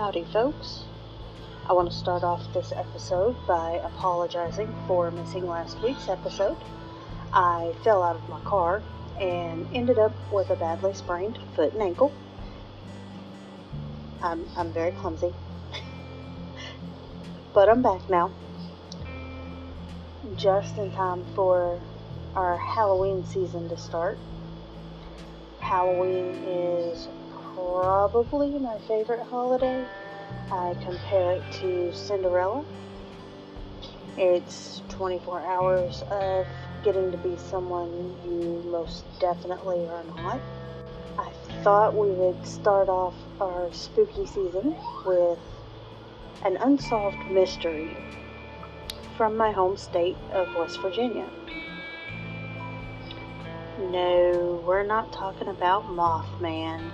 Howdy folks. I want to start off this episode by apologizing for missing last week's episode. I fell out of my car and ended up with a badly sprained foot and ankle. I'm very clumsy. But I'm back now. Just in time for our Halloween season to start. Halloween is probably my favorite holiday. I compare it to Cinderella. It's 24 hours of getting to be someone you most definitely are not. I thought we would start off our spooky season with an unsolved mystery from my home state of West Virginia. No, we're not talking about Mothman.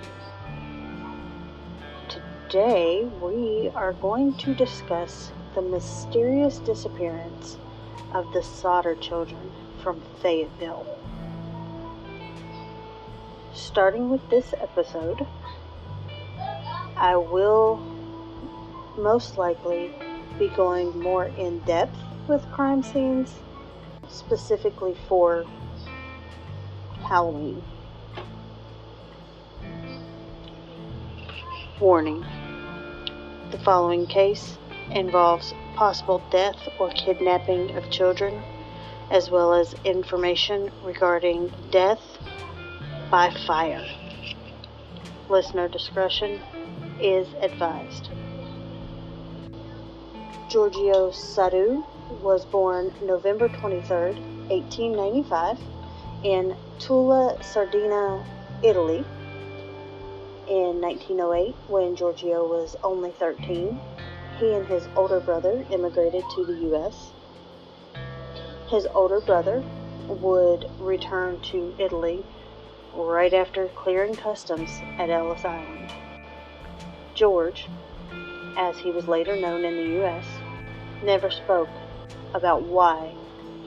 Today, we are going to discuss the mysterious disappearance of the Sodder children from Fayetteville. Starting with this episode, I will most likely be going more in depth with crime scenes, specifically for Halloween. Warning. The following case involves possible death or kidnapping of children, as well as information regarding death by fire. Listener discretion is advised. Giorgio Sodder was born November 23rd, 1895, in Tulla, Sardinia, Italy. In 1908, when Giorgio was only 13, he and his older brother immigrated to the U.S. His older brother would return to Italy right after clearing customs at Ellis Island. George, as he was later known in the U.S., never spoke about why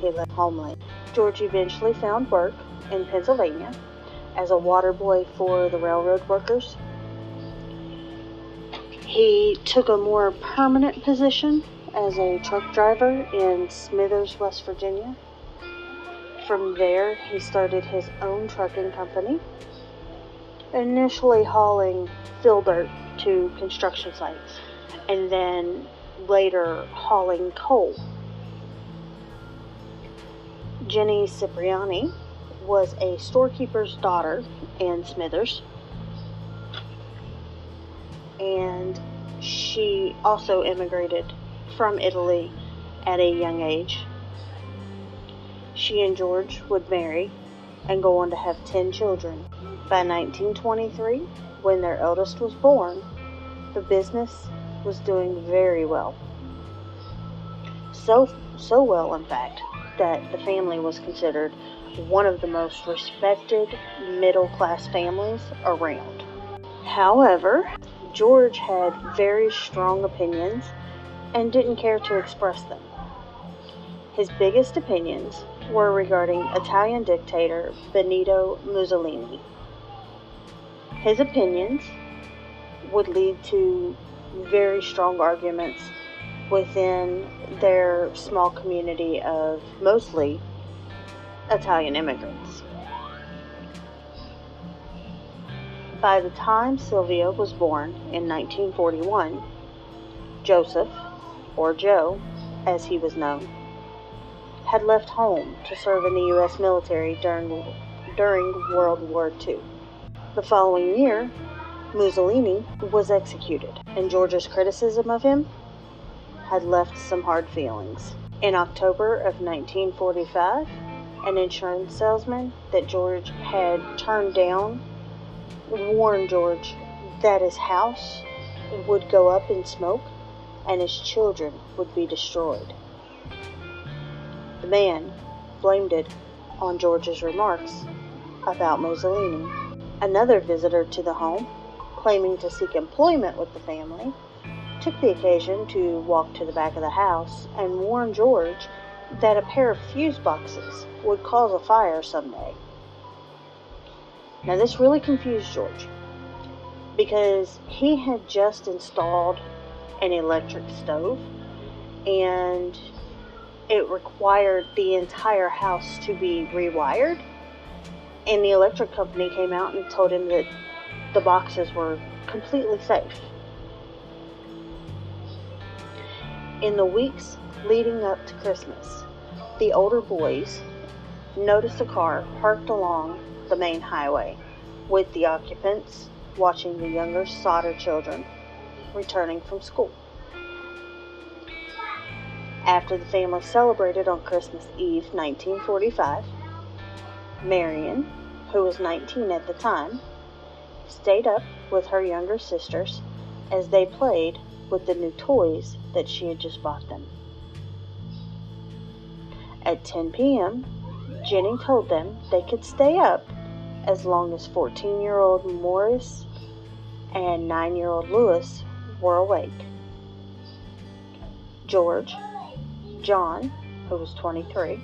he left homeland. George eventually found work in Pennsylvania as a water boy for the railroad workers. He took a more permanent position as a truck driver in Smithers, West Virginia. From there, he started his own trucking company, initially hauling fill dirt to construction sites, and then later hauling coal. Jennie Cipriani was a storekeeper's daughter in Smithers, and she also immigrated from Italy at a young age. She and George would marry and go on to have 10 children. By 1923, when their eldest was born, the business was doing very well. So well, in fact, that the family was considered one of the most respected middle-class families around. However, George had very strong opinions and didn't care to express them. His biggest opinions were regarding Italian dictator Benito Mussolini. His opinions would lead to very strong arguments within their small community of mostly Italian immigrants. By the time Sylvia was born in 1941, Joseph, or Joe, as he was known, had left home to serve in the U.S. military during World War II. The following year, Mussolini was executed, and George's criticism of him had left some hard feelings. In October of 1945, an insurance salesman that George had turned down warned George that his house would go up in smoke and his children would be destroyed. The man blamed it on George's remarks about Mussolini. Another visitor to the home, claiming to seek employment with the family, took the occasion to walk to the back of the house and warn George that a pair of fuse boxes would cause a fire someday. Now this really confused George. because he had just installed an electric stove, and it required the entire house to be rewired. And the electric company came out and told him that the boxes were completely safe. In the weeks leading up to Christmas, the older boys noticed a car parked along the main highway, with the occupants watching the younger Sodder children returning from school. After the family celebrated on Christmas Eve 1945, Marion, who was 19 at the time, stayed up with her younger sisters as they played with the new toys that she had just bought them. At 10 p.m., Jennie told them they could stay up as long as 14-year-old Maurice and 9-year-old Louis were awake. George, John, who was 23,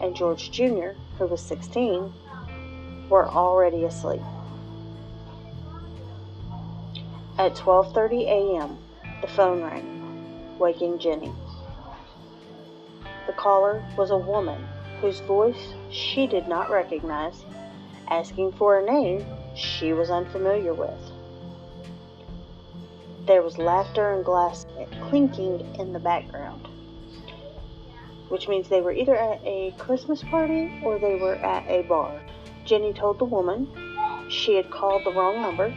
and George Jr., who was 16, were already asleep. At 12:30 a.m., the phone rang, waking Jennie. The caller was a woman whose voice she did not recognize, asking for a name she was unfamiliar with. There was laughter and glass clinking in the background, which means they were either at a Christmas party or they were at a bar. Jennie told the woman she had called the wrong number,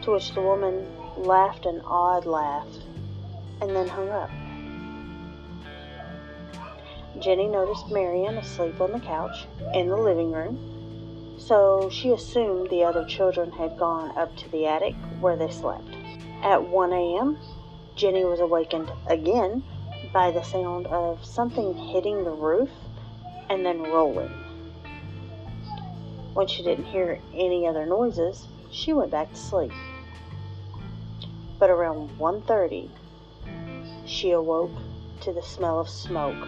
to which the woman laughed an odd laugh and then hung up. Jennie noticed Marion asleep on the couch in the living room, so she assumed the other children had gone up to the attic where they slept. At 1 a.m., Jennie was awakened again by the sound of something hitting the roof and then rolling. When she didn't hear any other noises, she went back to sleep. But around 1:30, she awoke to the smell of smoke.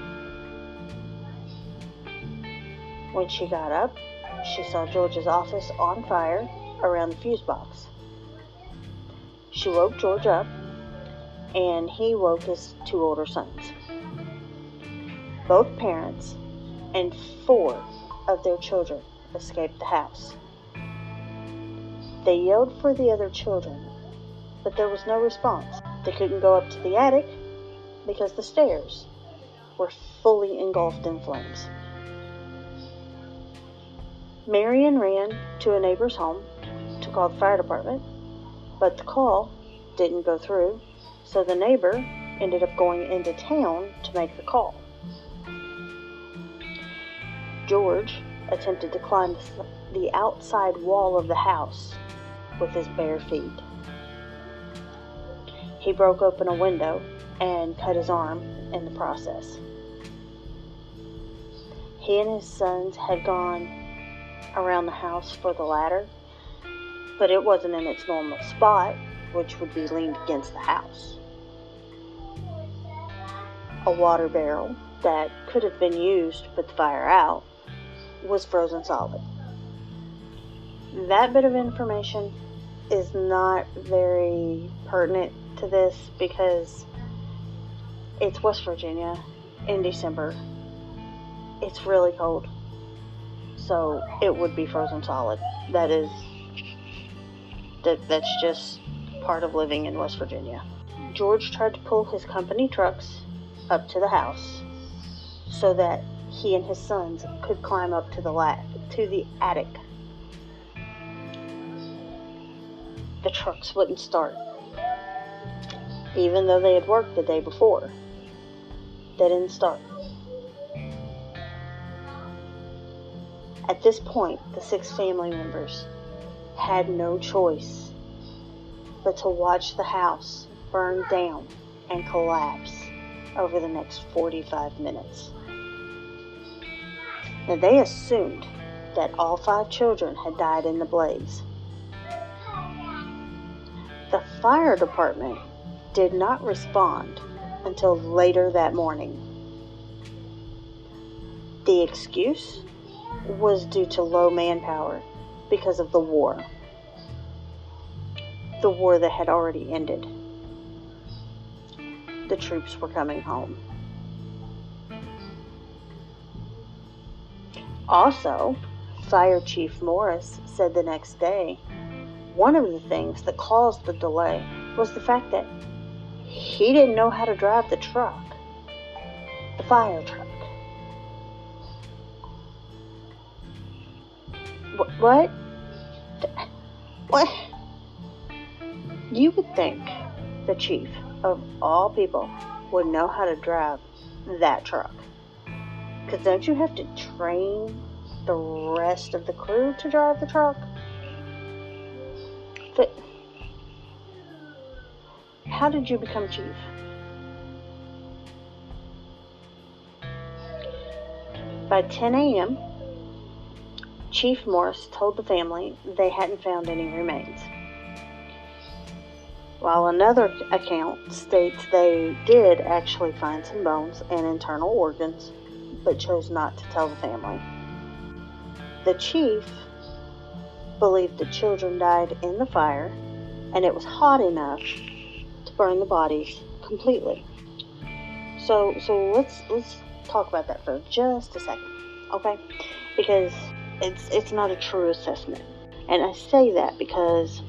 When she got up, she saw George's office on fire around the fuse box. She woke George up, and he woke his two older sons. Both parents and 4 of their children escaped the house. They yelled for the other children, but there was no response. They couldn't go up to the attic because the stairs were fully engulfed in flames. Marion ran to a neighbor's home to call the fire department, but the call didn't go through, so the neighbor ended up going into town to make the call. George attempted to climb the outside wall of the house with his bare feet. He broke open a window and cut his arm in the process. He and his sons had gone around the house for the ladder, but it wasn't in its normal spot, which would be leaned against the house. A water barrel that could have been used to put the fire out was frozen solid. That bit of information is not very pertinent to this because it's West Virginia in December. It's really cold, so it would be frozen solid. That's just part of living in West Virginia. George tried to pull his company trucks up to the house so that he and his sons could climb up to the attic. The trucks wouldn't start, even though they had worked the day before. They didn't start. At this point, the 6 family members had no choice but to watch the house burn down and collapse over the next 45 minutes. Now, they assumed that all 5 children had died in the blaze. The fire department did not respond until later that morning. The excuse was due to low manpower because of the war. the war that had already ended. The troops were coming home. Also, Fire Chief Maurice said the next day, one of the things that caused the delay was the fact that he didn't know how to drive the truck, the fire truck. What? What? You would think the chief of all people would know how to drive that truck. Because don't you have to train the rest of the crew to drive the truck? But how did you become chief? By 10 a.m., Chief Maurice told the family they hadn't found any remains, while another account states they did actually find some bones and internal organs, but chose not to tell the family. The chief believed the children died in the fire, and it was hot enough to burn the bodies completely. So let's talk about that for just a second, okay? Because it's not a true assessment. And I say that because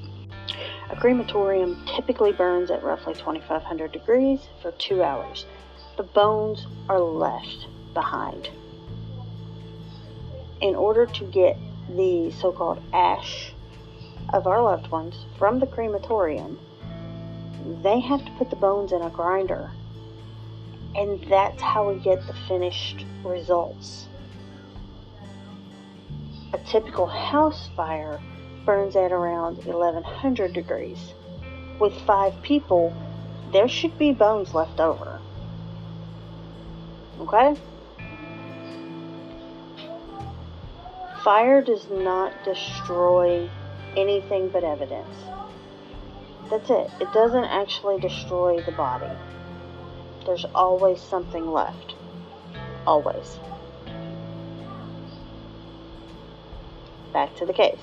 a crematorium typically burns at roughly 2,500 degrees for 2 hours. The bones are left behind. In order to get the so-called ash of our loved ones from the crematorium, they have to put the bones in a grinder. And that's how we get the finished results. A typical house fire burns at around 1,100 degrees. With 5 people, there should be bones left over. Okay? Fire does not destroy anything but evidence. That's it. It doesn't actually destroy the body. There's always something left. Always. Back to the case.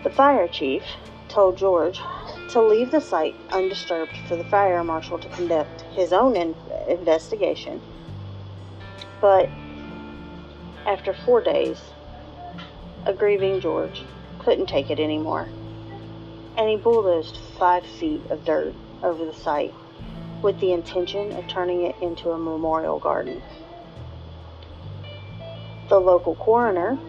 The fire chief told George to leave the site undisturbed for the fire marshal to conduct his own investigation. But after 4 days, a grieving George couldn't take it anymore, and he bulldozed 5 feet of dirt over the site with the intention of turning it into a memorial garden. The local coroner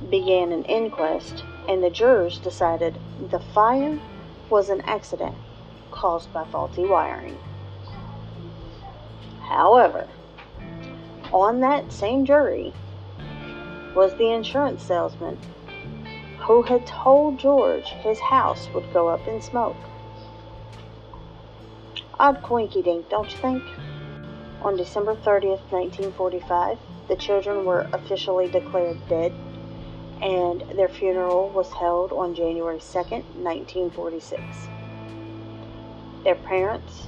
began an inquest, and the jurors decided the fire was an accident caused by faulty wiring. However, on that same jury was the insurance salesman who had told George his house would go up in smoke. Odd coinky-dink, don't you think? On December 30th, 1945, the children were officially declared dead, and their funeral was held on January 2nd, 1946. Their parents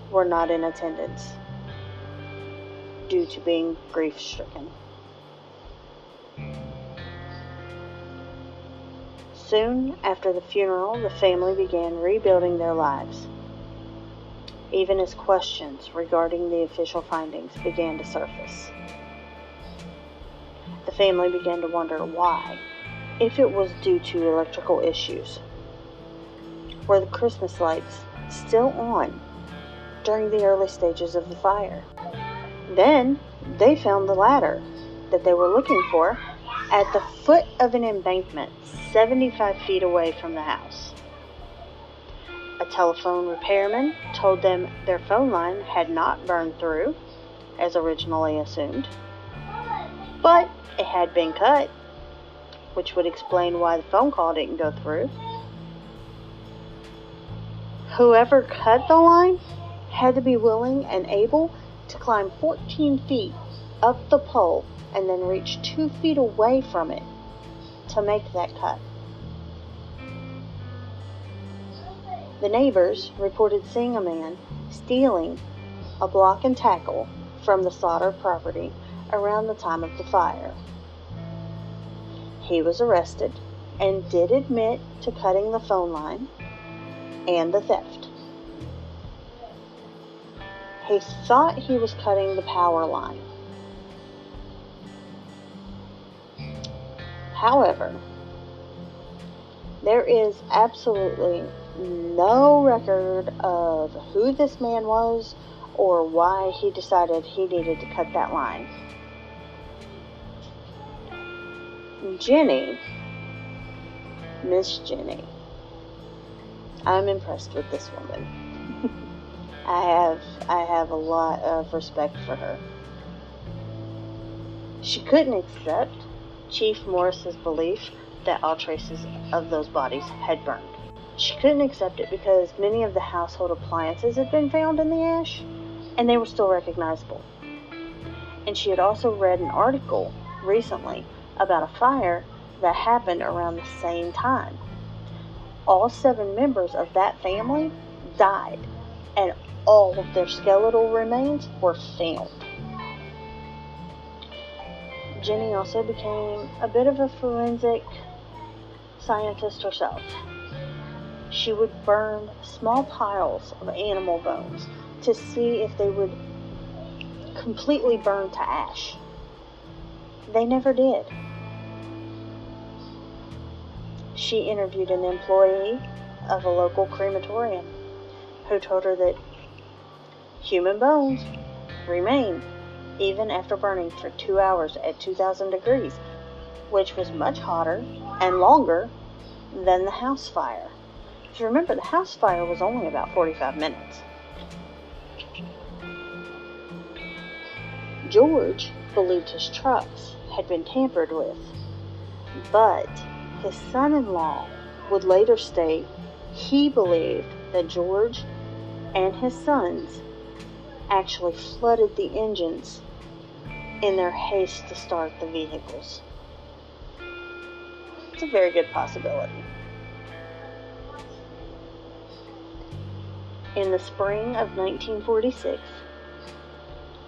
were not in attendance due to being grief-stricken. Soon after the funeral, the family began rebuilding their lives, even as questions regarding the official findings began to surface. The family began to wonder why, if it was due to electrical issues. Were the Christmas lights still on during the early stages of the fire? Then they found the ladder that they were looking for at the foot of an embankment 75 feet away from the house. A telephone repairman told them their phone line had not burned through, as originally assumed, but it had been cut, which would explain why the phone call didn't go through. Whoever cut the line had to be willing and able to climb 14 feet up the pole and then reach 2 feet away from it to make that cut. The neighbors reported seeing a man stealing a block and tackle from the Sodder property around the time of the fire. He was arrested and did admit to cutting the phone line and the theft. He thought he was cutting the power line. However, there is absolutely no record of who this man was or why he decided he needed to cut that line. Jennie, Miss Jennie, I'm impressed with this woman. I have a lot of respect for her. She couldn't accept Chief Maurice's belief that all traces of those bodies had burned. She couldn't accept it because many of the household appliances had been found in the ash, and they were still recognizable. And she had also read an article recently about a fire that happened around the same time. All 7 members of that family died, and all of their skeletal remains were found. Jennie also became a bit of a forensic scientist herself. She would burn small piles of animal bones to see if they would completely burn to ash. They never did. She interviewed an employee of a local crematorium who told her that human bones remain even after burning for 2 hours at 2,000 degrees, which was much hotter and longer than the house fire. If you remember, the house fire was only about 45 minutes. George believed his trucks had been tampered with, but his son-in-law would later state he believed that George and his sons actually flooded the engines in their haste to start the vehicles. It's a very good possibility. In the spring of 1946,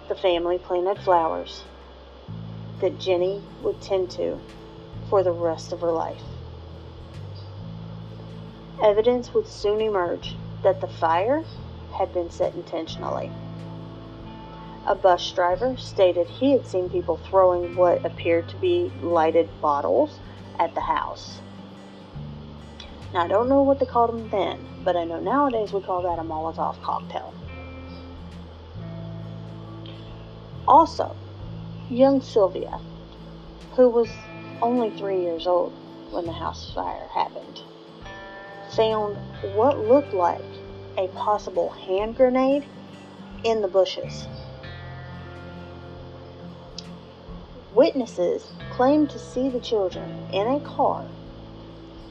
the family planted flowers that Jennie would tend to for the rest of her life. Evidence would soon emerge that the fire had been set intentionally. A bus driver stated he had seen people throwing what appeared to be lighted bottles at the house. Now, I don't know what they called them then, but I know nowadays we call that a Molotov cocktail. Also, young Sylvia, who was only 3 years old when the house fire happened, found what looked like a possible hand grenade in the bushes. Witnesses claimed to see the children in a car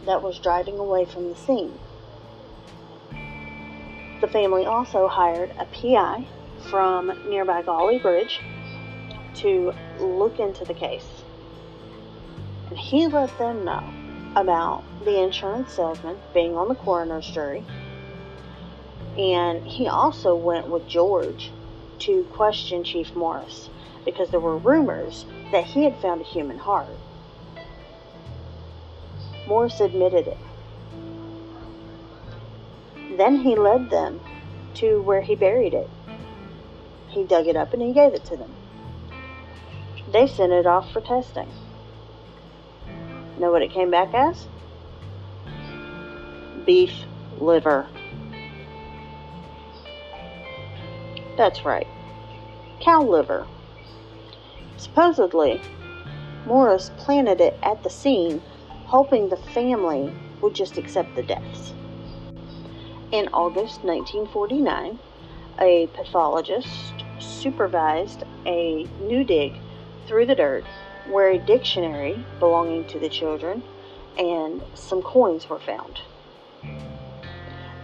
that was driving away from the scene. The family also hired a PI from nearby Golly Bridge to look into the case. And he let them know about the insurance salesman being on the coroner's jury. And he also went with George to question Chief Maurice because there were rumors that he had found a human heart. Maurice admitted it. Then he led them to where he buried it. He dug it up and he gave it to them. They sent it off for testing. Know what it came back as? Beef liver. That's right. Cow liver. Supposedly, Maurice planted it at the scene, hoping the family would just accept the deaths. In August 1949, a pathologist supervised a new dig through the dirt where a dictionary belonging to the children and some coins were found.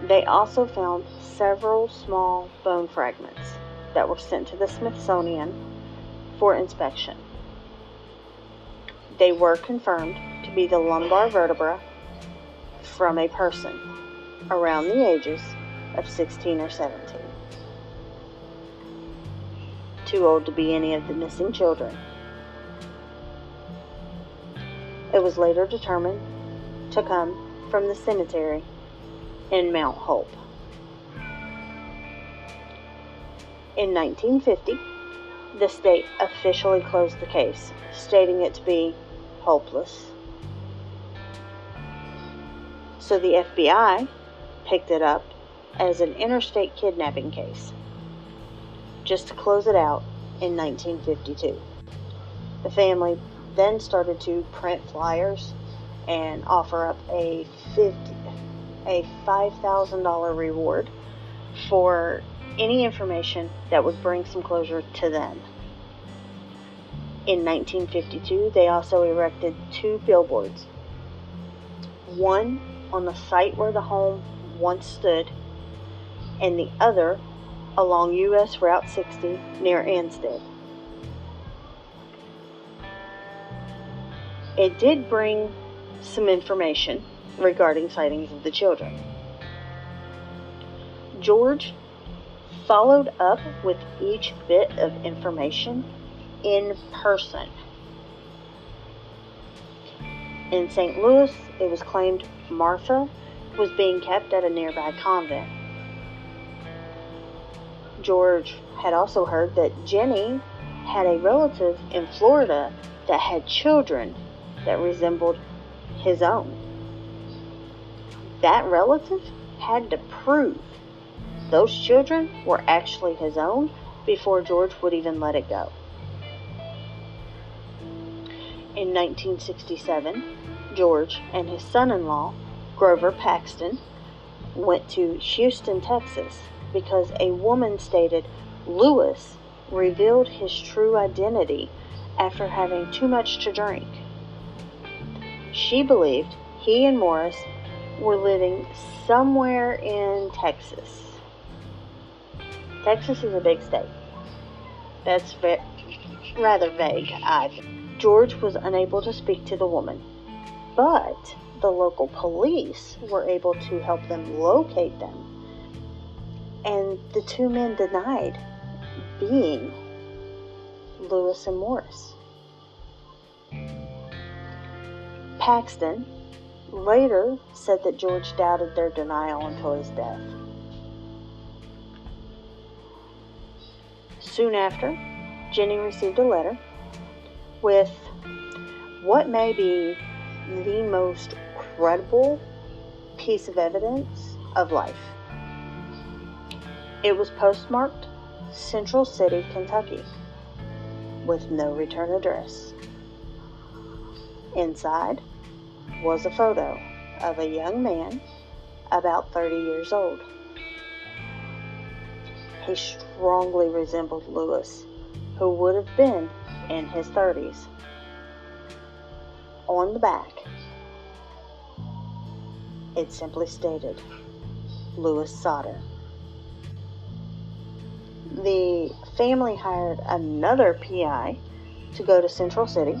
They also found several small bone fragments that were sent to the Smithsonian for inspection. They were confirmed to be the lumbar vertebra from a person around the ages of 16 or 17. Too old to be any of the missing children. It was later determined to come from the cemetery in Mount Hope. In 1950, the state officially closed the case, stating it to be hopeless. So the FBI picked it up as an interstate kidnapping case, just to close it out in 1952. The family then started to print flyers and offer up a $5,000 reward for any information that would bring some closure to them. In 1952, they also erected 2 billboards, one on the site where the home once stood, and the other along U.S. Route 60 near Ansted. It did bring some information regarding sightings of the children. George followed up with each bit of information in person. In St. Louis, it was claimed Martha was being kept at a nearby convent. George had also heard that Jennie had a relative in Florida that had children that resembled his own. That relative had to prove those children were actually his own before George would even let it go. In 1967, George and his son-in-law, Grover Paxton, went to Houston, Texas, because a woman stated Lewis revealed his true identity after having too much to drink. She believed he and Maurice were living somewhere in Texas. Texas is a big state. That's rather vague, I think. George was unable to speak to the woman, but the local police were able to help them locate them, and the 2 men denied being Lewis and Maurice. Paxton later said that George doubted their denial until his death. Soon after, Jennie received a letter with what may be the most credible piece of evidence of life. It was postmarked Central City, Kentucky, with no return address. Inside was a photo of a young man about 30 years old. He strongly resembled Lewis, who would have been in his 30s. On the back, it simply stated, Lewis Sodder. The family hired another PI to go to Central City,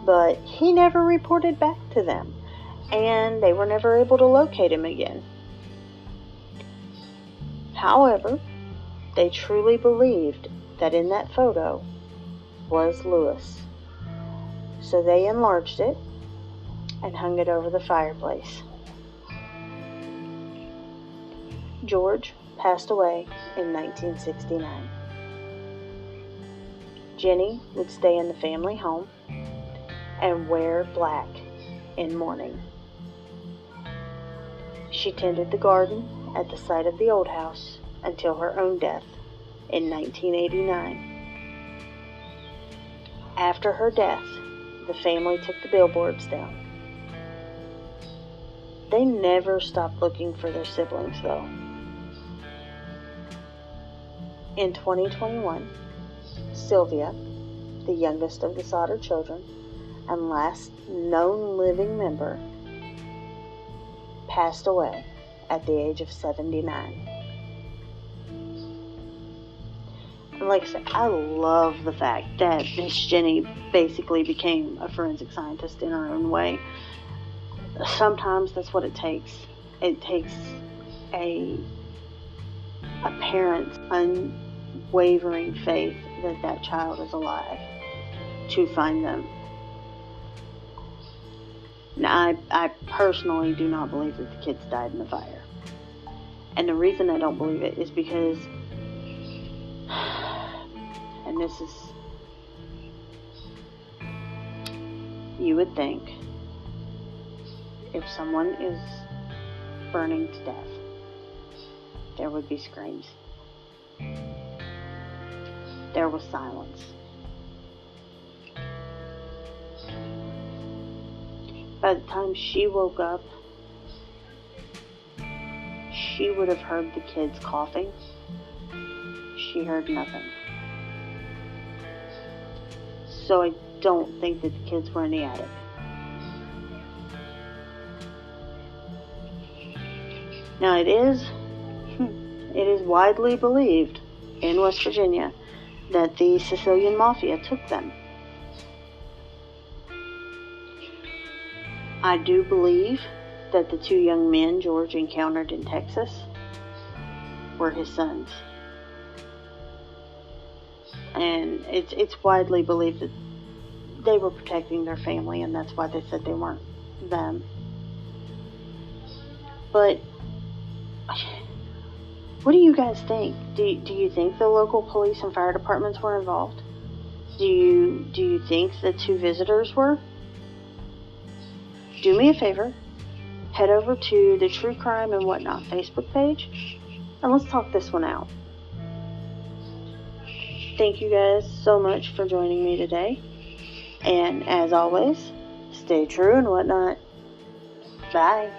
but he never reported back to them, and they were never able to locate him again. However, they truly believed that in that photo was Lewis, so they enlarged it and hung it over the fireplace. George passed away in 1969. Jennie would stay in the family home and wear black in mourning. She tended the garden at the site of the old house until her own death in 1989. After her death, the family took the billboards down. They never stopped looking for their siblings, though. In 2021, Sylvia, the youngest of the Sodder children and last known living member, passed away at the age of 79. And like I said, I love the fact that Miss Jennie basically became a forensic scientist in her own way. Sometimes that's what it takes. It takes a parent's unwavering faith that that child is alive to find them. Now, I personally do not believe that the kids died in the fire. And the reason I don't believe it is because, and this is, you would think, if someone is burning to death, there would be screams. There was silence. By the time she woke up, she would have heard the kids coughing. She heard nothing. So I don't think that the kids were in the attic. Now it is widely believed in West Virginia that the Sicilian Mafia took them. I do believe that the two young men George encountered in Texas were his sons. And it's widely believed that they were protecting their family, and that's why they said they weren't them. But what do you guys think? Do you think the local police and fire departments were involved? Do you think the two visitors were? Do me a favor, head over to the True Crime and Whatnot Facebook page, and let's talk this one out. Thank you guys so much for joining me today, and as always, stay true and whatnot. Bye.